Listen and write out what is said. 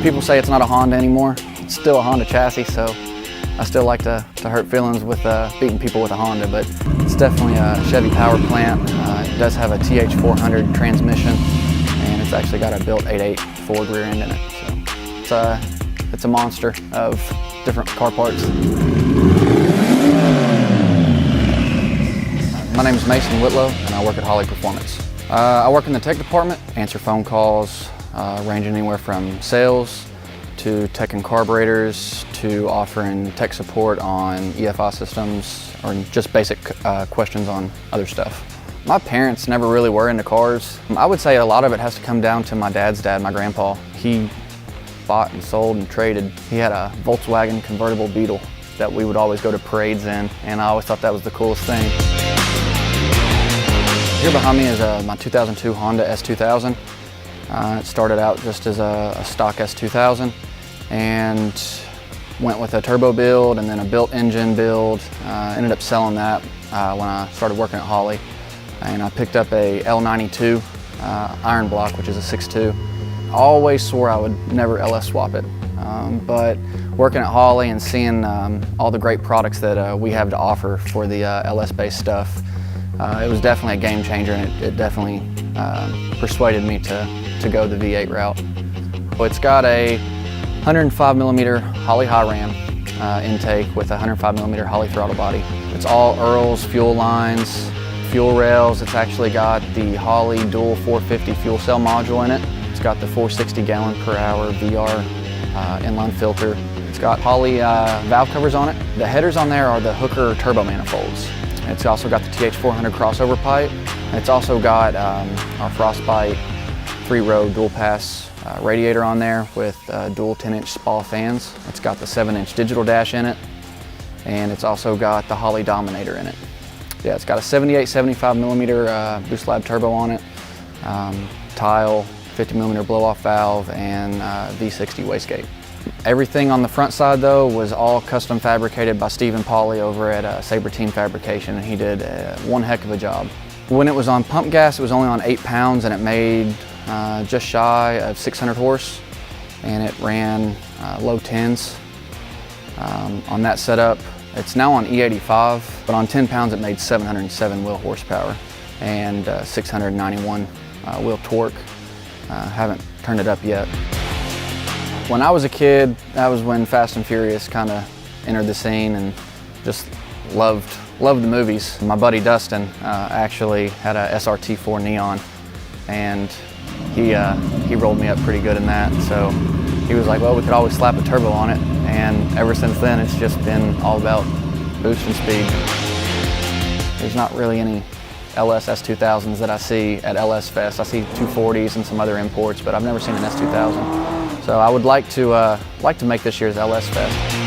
People say it's not a Honda anymore. It's still a Honda chassis, so I still like to hurt feelings with beating people with a Honda, but it's definitely a Chevy power plant. It does have a TH400 transmission, and it's actually got a built 8.8 Ford rear end in it. So it's a monster of different car parts. My name is Mason Whitlow, and I work at Holley Performance. I work in the tech department, answer phone calls ranging anywhere from sales to tech and carburetors to offering tech support on EFI systems or just basic questions on other stuff. My parents never really were into cars. I would say a lot of it has to come down to my dad's dad, my grandpa. He bought and sold and traded. He had a Volkswagen convertible Beetle that we would always go to parades in, and I always thought that was the coolest thing. Here behind me is my 2002 Honda S2000. It started out just as a stock S2000 and went with a turbo build and then a built engine build. Ended up selling that when I started working at Holley. And I picked up a L92 iron block, which is a 6.2. I always swore I would never LS swap it. But working at Holley and seeing all the great products that we have to offer for the LS-based stuff, it was definitely a game changer, and it definitely persuaded me to go the V8 route. It's got a 105mm Holley high ram intake with a 105mm Holley throttle body. It's all Earl's fuel lines, fuel rails. It's actually got the Holley dual 450 fuel cell module in it. It's got the 460 gallon per hour VR inline filter. It's got Holley valve covers on it. The headers on there are the Hooker turbo manifolds. It's also got the TH400 crossover pipe. And it's also got our Frostbite 3-row dual pass radiator on there with dual 10-inch SPA fans. It's got the 7-inch digital dash in it, and it's also got the Holley Dominator in it. Yeah, it's got a 78-75mm boost lab turbo on it, tile, 50mm blow-off valve, and V60 wastegate. Everything on the front side though was all custom fabricated by Stephen Pauly over at Sabre Team Fabrication, and he did one heck of a job. When it was on pump gas, it was only on 8 pounds, and it made just shy of 600 horse, and it ran low 10s. On that setup, it's now on E85, but on 10 pounds it made 707 wheel horsepower and 691 wheel torque. Haven't turned it up yet. When I was a kid, that was when Fast and Furious kind of entered the scene, and just loved the movies. My buddy Dustin actually had a SRT4 Neon, and he rolled me up pretty good in that. So he was like, well, we could always slap a turbo on it, and ever since then it's just been all about boost and speed. There's not really any LS S2000s that I see at LS Fest. I see 240s and some other imports, but I've never seen an S2000. So I would like to make this year's LS Fest.